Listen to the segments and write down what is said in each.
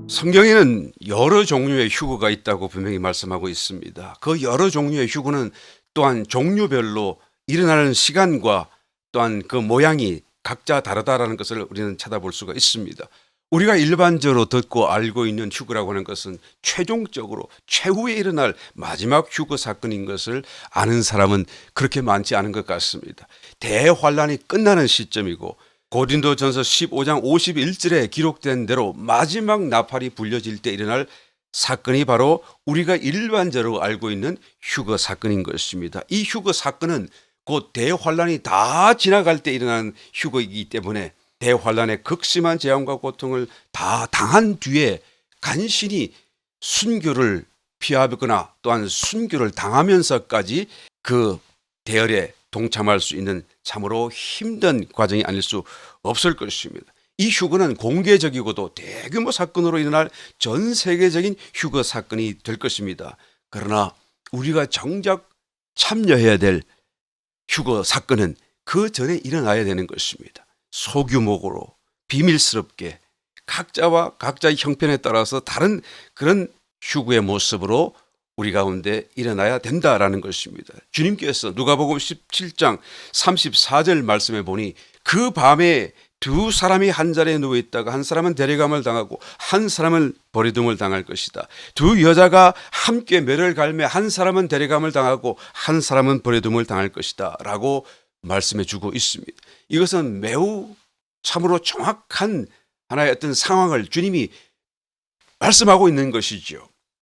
성경에는 여러 종류의 휴거가 있다고 분명히 말씀하고 있습니다. 그 여러 종류의 휴거는 또한 종류별로 일어나는 시간과 또한 그 모양이 각자 다르다라는 것을 우리는 찾아볼 수가 있습니다. 우리가 일반적으로 듣고 알고 있는 휴거라고 하는 것은 최종적으로 최후에 일어날 마지막 휴거 사건인 것을 아는 사람은 그렇게 많지 않은 것 같습니다. 대환란이 끝나는 시점이고 고린도전서 15장 51절에 기록된 대로 마지막 나팔이 불려질 때 일어날 사건이 바로 우리가 일반적으로 알고 있는 휴거 사건인 것입니다. 이 휴거 사건은 곧 대환란이 다 지나갈 때 일어나는 휴거이기 때문에 대환란의 극심한 재앙과 고통을 다 당한 뒤에 간신히 순교를 피하거나 또한 순교를 당하면서까지 그 대열에 동참할 수 있는 참으로 힘든 과정이 아닐 수 없을 것입니다. 이 휴거는 공개적이고도 대규모 사건으로 일어날 전 세계적인 휴거 사건이 될 것입니다. 그러나 우리가 정작 참여해야 될 휴거 사건은 그 전에 일어나야 되는 것입니다. 소규모로 비밀스럽게 각자와 각자의 형편에 따라서 다른 그런 휴거의 모습으로 우리 가운데 일어나야 된다라는 것입니다. 주님께서 누가복음 17장 34절 말씀에 보니 그 밤에 두 사람이 한 자리에 누워 있다가 한 사람은 데려감을 당하고 한 사람은 버리둠을 당할 것이다. 두 여자가 함께 매를 갈매 한 사람은 데려감을 당하고 한 사람은 버리둠을 당할 것이다 라고 말씀해 주고 있습니다. 이것은 매우 참으로 정확한 하나의 어떤 상황을 주님이 말씀하고 있는 것이죠.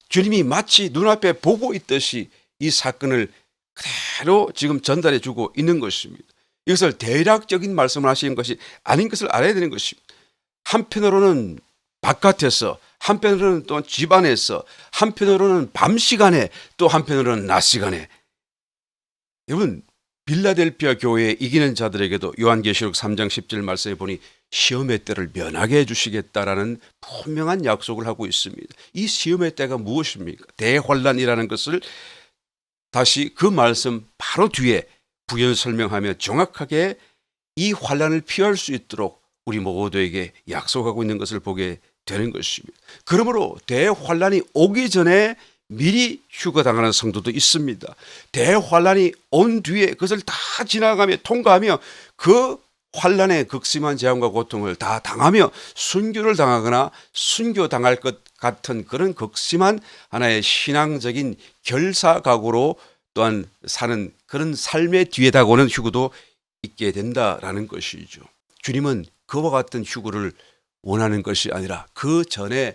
주님이 마치 눈앞에 보고 있듯이 이 사건을 그대로 지금 전달해 주고 있는 것입니다. 이것을 대략적인 말씀을 하시는 것이 아닌 것을 알아야 되는 것입니다. 한편으로는 바깥에서, 한편으로는 또 집안에서, 한편으로는 밤 시간에, 또 한편으로는 낮 시간에. 여러분, 빌라델피아 교회에 이기는 자들에게도 요한계시록 3장 10절 말씀에 보니 시험의 때를 면하게 해주시겠다라는 분명한 약속을 하고 있습니다. 이 시험의 때가 무엇입니까? 대환란이라는 것을 다시 그 말씀 바로 뒤에 부연 설명하며 정확하게 이 환란을 피할 수 있도록 우리 모두에게 약속하고 있는 것을 보게 되는 것입니다. 그러므로 대환란이 오기 전에 미리 휴거당하는 성도도 있습니다. 대환란이 온 뒤에 그것을 다 지나가며 통과하며 그 환란의 극심한 재앙과 고통을 다 당하며 순교를 당하거나 순교당할 것 같은 그런 극심한 하나의 신앙적인 결사각오로 또한 사는 그런 삶의 뒤에 다가오는 휴거도 있게 된다라는 것이죠. 주님은 그와 같은 휴거를 원하는 것이 아니라 그 전에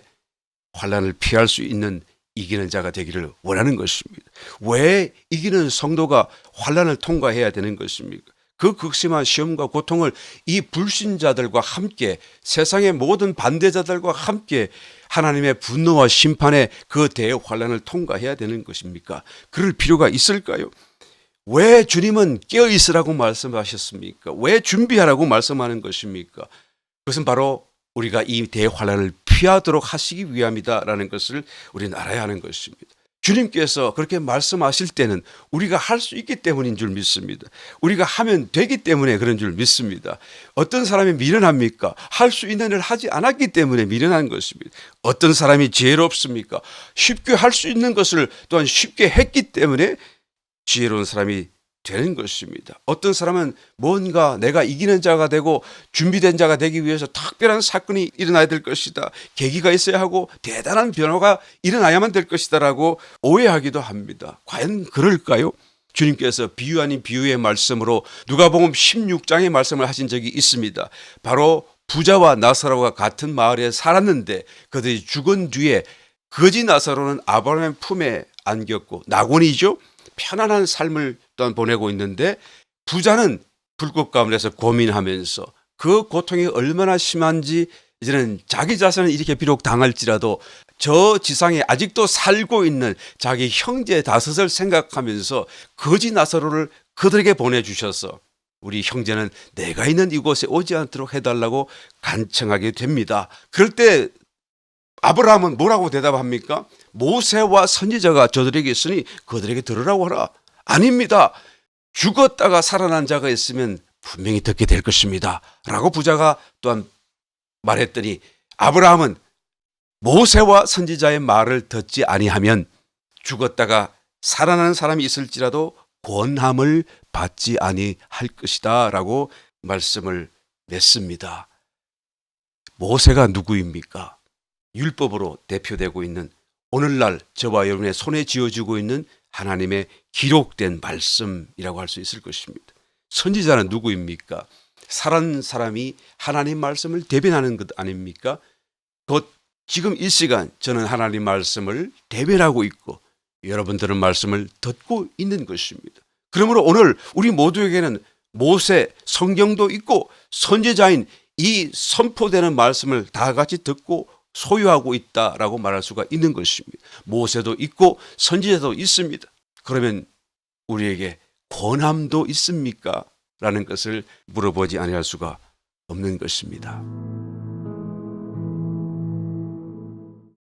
환란을 피할 수 있는 이기는 자가 되기를 원하는 것입니다. 왜 이기는 성도가 환란을 통과해야 되는 것입니까? 그 극심한 시험과 고통을 이 불신자들과 함께 세상의 모든 반대자들과 함께 하나님의 분노와 심판의 그 대환란을 통과해야 되는 것입니까? 그럴 필요가 있을까요? 왜 주님은 깨어있으라고 말씀하셨습니까? 왜 준비하라고 말씀하는 것입니까? 그것은 바로 우리가 이 대환란을 피하도록 하시기 위함이다라는 것을 우리는 알아야 하는 것입니다. 주님께서 그렇게 말씀하실 때는 우리가 할 수 있기 때문인 줄 믿습니다. 우리가 하면 되기 때문에 그런 줄 믿습니다. 어떤 사람이 미련합니까? 할 수 있는 일을 하지 않았기 때문에 미련한 것입니다. 어떤 사람이 지혜롭습니까? 쉽게 할 수 있는 것을 또한 쉽게 했기 때문에 지혜로운 사람이 되는 것입니다. 어떤 사람은 뭔가 내가 이기는 자가 되고 준비된 자가 되기 위해서 특별한 사건이 일어나야 될 것이다. 계기가 있어야 하고 대단한 변화가 일어나야만 될 것이다 라고 오해하기도 합니다. 과연 그럴까요? 주님께서 비유 아닌 비유의 말씀으로 누가복음 16장의 말씀을 하신 적이 있습니다. 바로 부자와 나사로가 같은 마을에 살았는데 그들이 죽은 뒤에 거지 나사로는 아브라함의 품에 안겼고 낙원이죠. 편안한 삶을 또한 보내고 있는데 부자는 불꽃 가운데서 고민하면서 그 고통이 얼마나 심한지 이제는 자기 자신은 이렇게 비록 당할지라도 저 지상에 아직도 살고 있는 자기 형제 다섯을 생각하면서 거지 나사로를 그들에게 보내주셔서 우리 형제는 내가 있는 이곳에 오지 않도록 해달라고 간청하게 됩니다. 그럴 때 아브라함은 뭐라고 대답합니까? 모세와 선지자가 저들에게 있으니 그들에게 들으라고 하라. 아닙니다. 죽었다가 살아난 자가 있으면 분명히 듣게 될 것입니다 라고 부자가 또한 말했더니 아브라함은 모세와 선지자의 말을 듣지 아니하면 죽었다가 살아나는 사람이 있을지라도 권함을 받지 아니할 것이다 라고 말씀을 냈습니다. 모세가 누구입니까? 율법으로 대표되고 있는 오늘날 저와 여러분의 손에 쥐어지고 있는 하나님의 기록된 말씀이라고 할 수 있을 것입니다. 선지자는 누구입니까? 살아난 사람이 하나님 말씀을 대변하는 것 아닙니까? 곧 지금 이 시간 저는 하나님 말씀을 대변하고 있고 여러분들은 말씀을 듣고 있는 것입니다. 그러므로 오늘 우리 모두에게는 모세 성경도 있고 선지자인 이 선포되는 말씀을 다 같이 듣고 소유하고 있다라고 말할 수가 있는 것입니다. 모세도 있고 선지자도 있습니다. 그러면 우리에게 권함도 있습니까? 라는 것을 물어보지 아니할 수가 없는 것입니다.